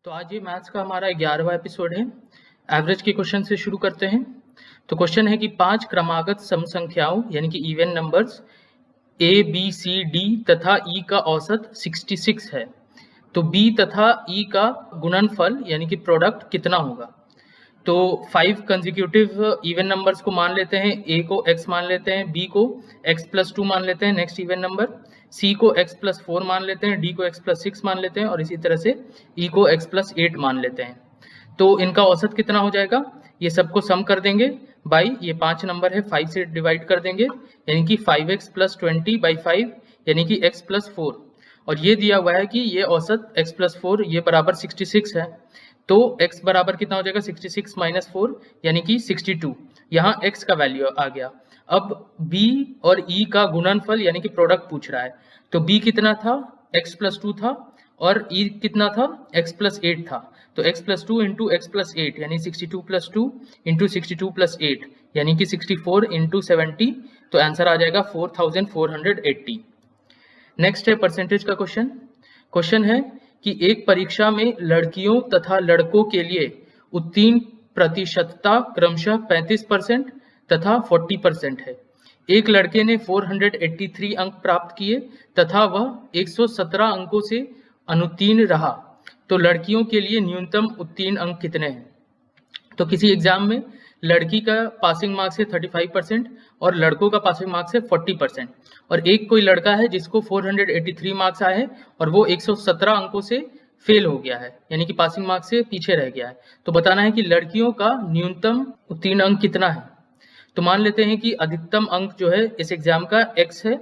तो आज ये मैथ्स का हमारा 11वां एपिसोड है। एवरेज के क्वेश्चन से शुरू करते हैं। तो क्वेश्चन है कि 5 क्रमागत सम संख्याओं यानी कि even numbers A B C D तथा ई का औसत 66 है, तो बी तथा ई का गुणनफल यानी कि प्रोडक्ट कितना होगा। तो 5 कंसेक्यूटिव इवन नंबर्स को मान लेते हैं, ए को x मान लेते हैं, बी को x+2 मान लेते हैं नेक्स्ट इवन नंबर, सी को x+4 मान लेते हैं, डी को x+6 मान लेते हैं और इसी तरह से ई को x+8 मान लेते हैं। तो इनका औसत कितना हो जाएगा, ये सबको सम कर देंगे बाई ये 5 नंबर है 5 से डिवाइड कर देंगे यानी कि 5x + 20/5 यानी कि x+4 और ये दिया हुआ है कि ये औसत x+4 ये बराबर 66 है। तो x बराबर कितना हो जाएगा 66 - 4 यानी कि 62। यहाँ x का वैल्यू आ गया। अब b और e का गुणनफल यानी कि प्रोडक्ट पूछ रहा है। तो b कितना था x+2 था और e कितना था x+8 था। तो x+2 × x+8 यानी 62 + 2 × 62 + 8 यानी कि 64 × 70। तो आंसर आ जाएगा 4480। नेक्स्ट है परसेंटेज का क्वेश्चन। क्वेश्चन है कि एक परीक्षा में लड़कियों तथा लड़कों के लिए उत्तीर्ण प्रतिशतता क्रमशः 35% तथा 40% है। एक लड़के ने 483 अंक प्राप्त किए तथा वह 117 अंकों से अनुत्तीर्ण रहा, तो लड़कियों के लिए न्यूनतम उत्तीर्ण अंक कितने हैं। तो किसी एग्जाम में लड़की का पासिंग मार्क्स है 35% और लड़कों का पासिंग मार्क्स है 40% और एक कोई लड़का है जिसको 483 मार्क्स आए हैं और वो 117 अंकों से फेल हो गया है यानी कि पासिंग मार्क्स से पीछे रह गया है। तो बताना है कि लड़कियों का न्यूनतम उत्तीर्ण अंक कितना है। तो मान लेते हैं कि अधिकतम अंक जो है इस एग्जाम का x है,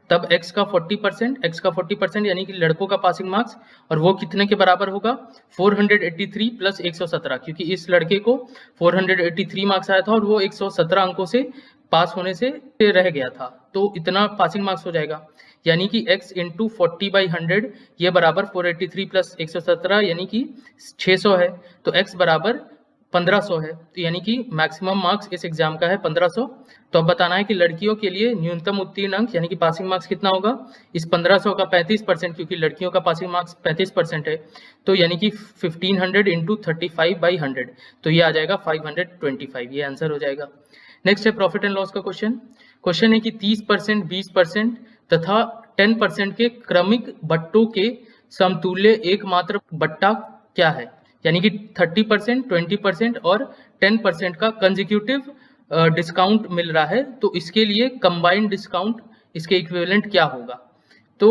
तब x का 40% यानी कि लड़कों का पासिंग मार्क्स और वो कितने के बराबर होगा 483 + 117, क्योंकि इस लड़के को 483 मार्क्स आया था और वो 117 अंकों से पास होने से रह गया था, तो इतना पासिंग मार्क्स हो जाएगा यानी कि x × 40/100 ये बराबर 483 + 117 यानी कि 600 है। तो x बराबर 1500 है, तो यानी कि मैक्सिमम मार्क्स इस एग्जाम का है 1500। तो अब बताना है कि लड़कियों के लिए न्यूनतम उत्तीर्ण अंक यानी कि पासिंग मार्क्स कितना होगा। इस 1500 का 35% क्योंकि लड़कियों का पासिंग मार्क्स 35% है, तो यानी कि 1500 × 35/100 तो ये आ जाएगा 525, ये आंसर हो जाएगा। नेक्स्ट है प्रॉफिट एंड लॉस का क्वेश्चन। क्वेश्चन है कि 30%, 20% तथा 10% के क्रमिक बट्टों के समतुल्य एकमात्र बट्टा क्या है, यानी कि 30%, 20% और 10% का कंसेक्यूटिव डिस्काउंट मिल रहा है, तो इसके लिए कंबाइंड डिस्काउंट इसके इक्विवेलेंट क्या होगा। तो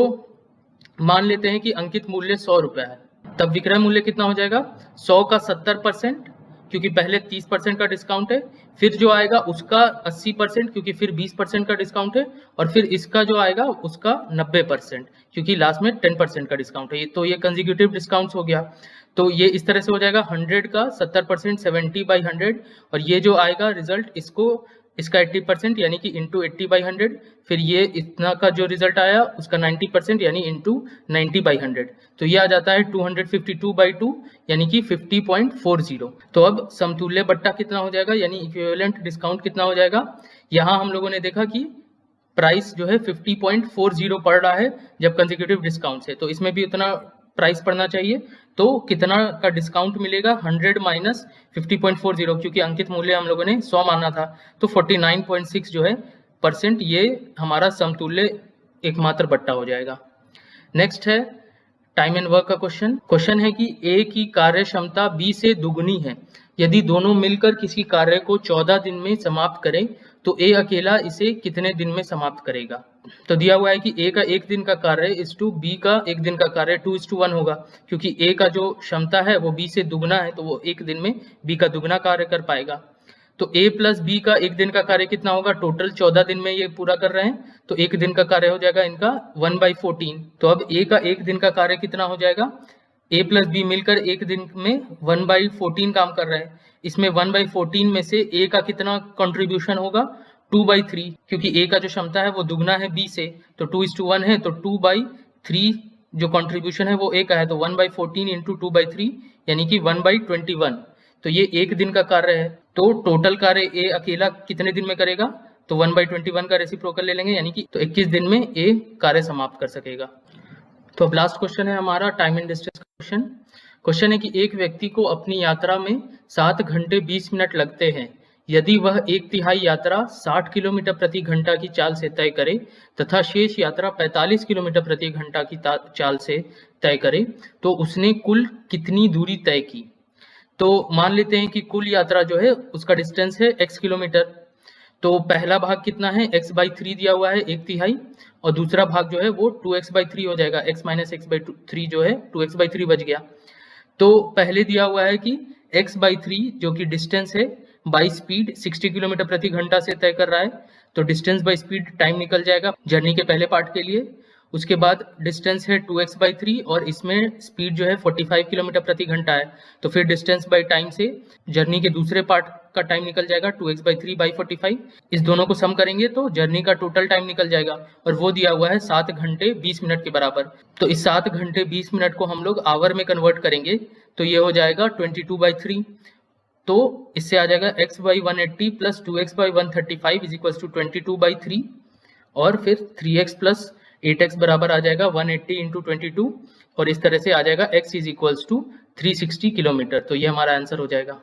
मान लेते हैं कि अंकित मूल्य 100 रुपया है, तब विक्रय मूल्य कितना हो जाएगा 100 का 70% क्योंकि पहले 30% का डिस्काउंट है, फिर जो आएगा उसका 80% क्योंकि फिर 20% का डिस्काउंट है और फिर इसका जो आएगा उसका 90% क्योंकि लास्ट में 10% का डिस्काउंट है। तो ये कंसेक्यूटिव डिस्काउंट्स हो गया। तो ये इस तरह से हो जाएगा 100 का 70% 70/100 और ये जो आएगा रिजल्ट इसका 80% यानी कि इंटू 80/100, फिर ये इतना का जो रिजल्ट आया उसका 90% यानी इंटू 90/100, तो ये आ जाता है 252/2 यानी कि 50.40। तो अब समतुल्य बट्टा कितना हो जाएगा यानी इक्विवेलेंट डिस्काउंट कितना हो जाएगा। यहाँ हम लोगों ने देखा कि प्राइस जो है 50.40 पड़ रहा है जब कंसेक्यूटिव डिस्काउंट है, तो इसमें भी उतना प्राइस पड़ना चाहिए। तो कितना का डिस्काउंट मिलेगा 100 - 50.40 क्योंकि अंकित मूल्य हम लोगों ने 100 माना था, तो 49.6 जो है % ये हमारा समतुल्य एकमात्र बट्टा हो जाएगा। नेक्स्ट है टाइम एंड वर्क का क्वेश्चन है कि ए की कार्य क्षमता बी से दुगुनी है, यदि दोनों मिलकर किसी कार्य को 14 दिन में समाप्त करें तो ए अकेला इसे कितने दिन में समाप्त करेगा। तो दिया हुआ है कि ए का 1 दिन का कार्य इस टू बी का 1 दिन का कार्य 2:1 होगा, क्योंकि ए का जो क्षमता है वो बी से दुगना है, तो वो 1 दिन में बी का दुगना कार्य कर पाएगा। तो ए प्लस बी का 1 दिन का कार्य कितना होगा, टोटल 14 दिन में ये पूरा कर रहे हैं, तो 1 दिन का कार्य हो जाएगा इनका 1/14। तो अब ए का 1 दिन का कार्य कितना हो जाएगा, ए प्लस बी मिलकर 1 दिन में 1/14 काम कर रहे हैं। इसमें 1/14 में से ए का कितना कंट्रीब्यूशन होगा 2/3, क्योंकि ए का जो क्षमता है वो दुगना है बी से, तो 2:1 है, तो 2/3 जो कंट्रीब्यूशन है वो ए का है, तो 1/14 × 2/3 यानी कि 1/21। तो ये 1 दिन का कार्य है, तो टोटल कार्य ए अकेला कितने दिन में करेगा, तो 1/21 का रेसिप्रोकल ले लेंगे यानी कि तो 21 दिन में ए कार्य समाप्त कर सकेगा। तो अब लास्ट क्वेश्चन है हमारा time and distance question. Question है कि एक व्यक्ति को अपनी यात्रा में 7 घंटे 20 मिनट लगते हैं। यदि वह 1/3 यात्रा 60 किलोमीटर प्रति घंटा की चाल से तय करे तथा शेष यात्रा 45 किलोमीटर प्रति घंटा की चाल से तय करे तो उसने कुल कितनी दूरी तय की। तो मान लेते हैं कि कुल यात्रा जो है उसका डिस्टेंस है x किलोमीटर। तो पहला भाग कितना है, x/3 दिया हुआ है 1/3, और दूसरा भाग जो है वो 2x/3 हो जाएगा, x - x/3 जो है 2x/3 बच गया। तो पहले दिया हुआ है कि x/3 जो कि डिस्टेंस है बाई स्पीड 60 किलोमीटर प्रति घंटा से तय कर रहा है, तो डिस्टेंस बाई स्पीड टाइम निकल जाएगा जर्नी के पहले पार्ट के लिए। उसके बाद डिस्टेंस है 2x/3 और इसमें स्पीड जो है 45 किलोमीटर प्रति घंटा है, तो फिर डिस्टेंस बाई टाइम से जर्नी के दूसरे पार्ट का टाइम निकल जाएगा 2x/3/45। इस दोनों को सम करेंगे तो जर्नी का टोटल टाइम निकल जाएगा, और वो दिया हुआ है 7 घंटे 20 मिनट के बराबर। तो इस 7 घंटे 20 मिनट को हम लोग आवर में कन्वर्ट करेंगे तो ये हो जाएगा 22/3। तो इससे आ जाएगा x/180 plus 2x/135 is equal to 22/3, और फिर 3x प्लस 8x बराबर आ जाएगा 180 इंटू 22, और इस तरह से आ जाएगा x is equal to 360 kilometre. तो ये हमारा आंसर हो जाएगा।